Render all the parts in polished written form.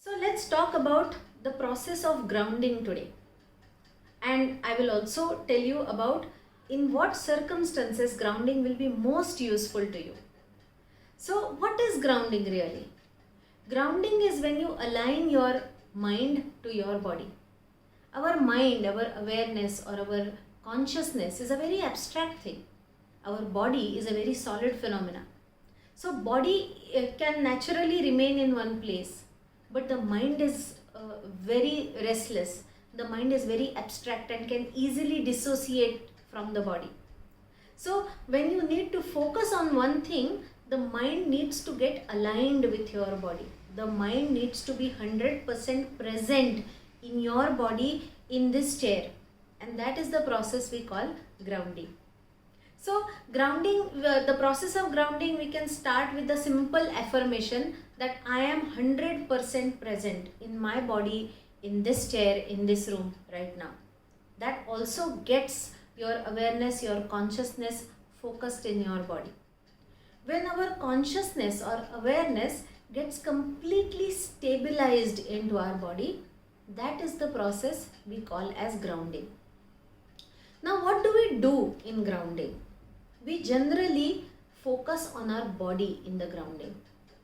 So let's talk about the process of grounding today. And I will also tell you about in what circumstances grounding will be most useful to you. So what is grounding really? Grounding is when you align your mind to your body. Our mind, our awareness or our consciousness is a very abstract thing. Our body is a very solid phenomena. So body can naturally remain in one place, but the mind is very restless. The mind is very abstract and can easily dissociate from the body. So when you need to focus on one thing, the mind needs to get aligned with your body. The mind needs to be 100% present in your body in this chair. And that is the process we call grounding. So grounding, the process of grounding, we can start with the simple affirmation that I am 100% present in my body, in this chair, in this room right now. That also gets your awareness, your consciousness focused in your body. When our consciousness or awareness gets completely stabilized into our body, that is the process we call as grounding. Now, what do we do in grounding? We generally focus on our body in the grounding.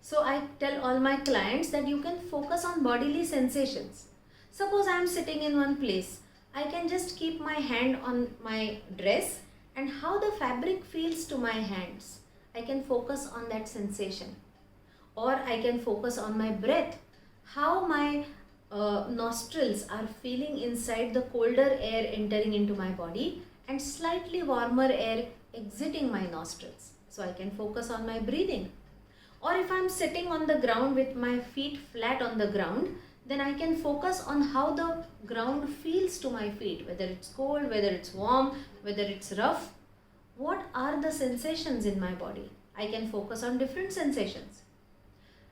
So I tell all my clients that you can focus on bodily sensations. Suppose I am sitting in one place. I can just keep my hand on my dress and how the fabric feels to my hands. I can focus on that sensation. Or I can focus on my breath, how my nostrils are feeling inside the colder air entering into my body and slightly warmer air exiting my nostrils. So I can focus on my breathing. Or if I'm sitting on the ground with my feet flat on the ground, then I can focus on how the ground feels to my feet, whether it's cold, whether it's warm, whether it's rough. What are the sensations in my body? I can focus on different sensations.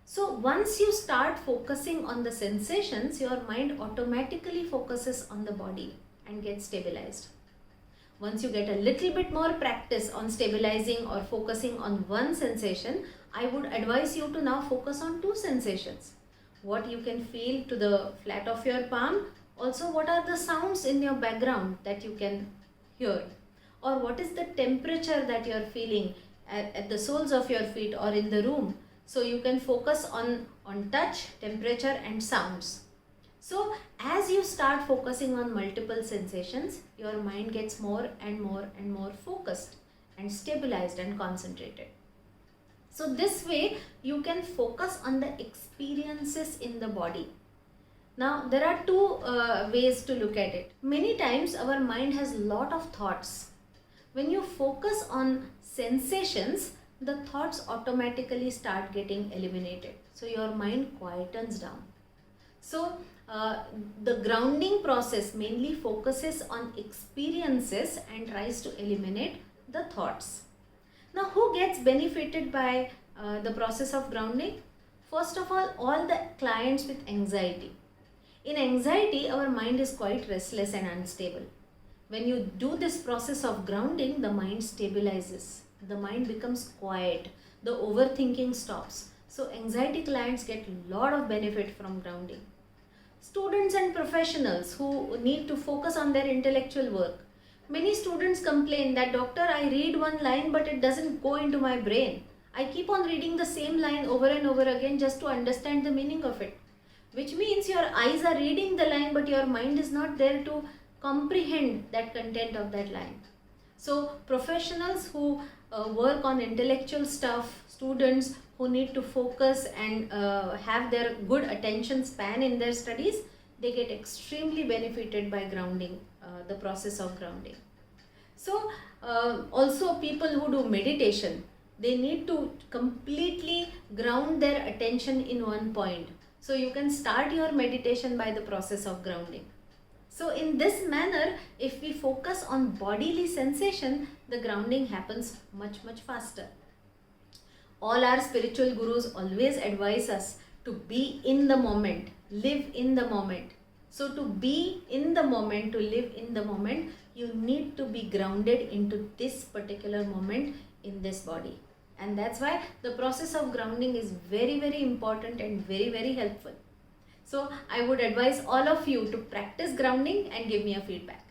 So once you start focusing on the sensations, your mind automatically focuses on the body and gets stabilized. Once you get a little bit more practice on stabilizing or focusing on one sensation, I would advise you to now focus on two sensations. What you can feel to the flat of your palm, also what are the sounds in your background that you can hear, or what is the temperature that you are feeling at the soles of your feet or in the room. So you can focus on touch, temperature and sounds. So as you start focusing on multiple sensations, your mind gets more and more and more focused and stabilized and concentrated. So this way you can focus on the experiences in the body. Now there are two ways to look at it. Many times our mind has a lot of thoughts. When you focus on sensations, the thoughts automatically start getting eliminated. So your mind quietens down. So the grounding process mainly focuses on experiences and tries to eliminate the thoughts. Now who gets benefited by the process of grounding? First of all the clients with anxiety. In anxiety, our mind is quite restless and unstable. When you do this process of grounding, the mind stabilizes. The mind becomes quiet. The overthinking stops. So anxiety clients get a lot of benefit from grounding. Students and professionals who need to focus on their intellectual work. Many students complain that, doctor, I read one line but it doesn't go into my brain. I keep on reading the same line over and over again just to understand the meaning of it. Which means your eyes are reading the line but your mind is not there to comprehend that content of that line. So professionals who work on intellectual stuff, students who need to focus and have their good attention span in their studies, they get extremely benefited by grounding, the process of grounding. So also people who do meditation, they need to completely ground their attention in one point. So you can start your meditation by the process of grounding. So in this manner, if we focus on bodily sensation, the grounding happens much faster. All our spiritual gurus always advise us to be in the moment, live in the moment. So to be in the moment, to live in the moment, you need to be grounded into this particular moment in this body. And that's why the process of grounding is very important and very helpful. So I would advise all of you to practice grounding and give me a feedback.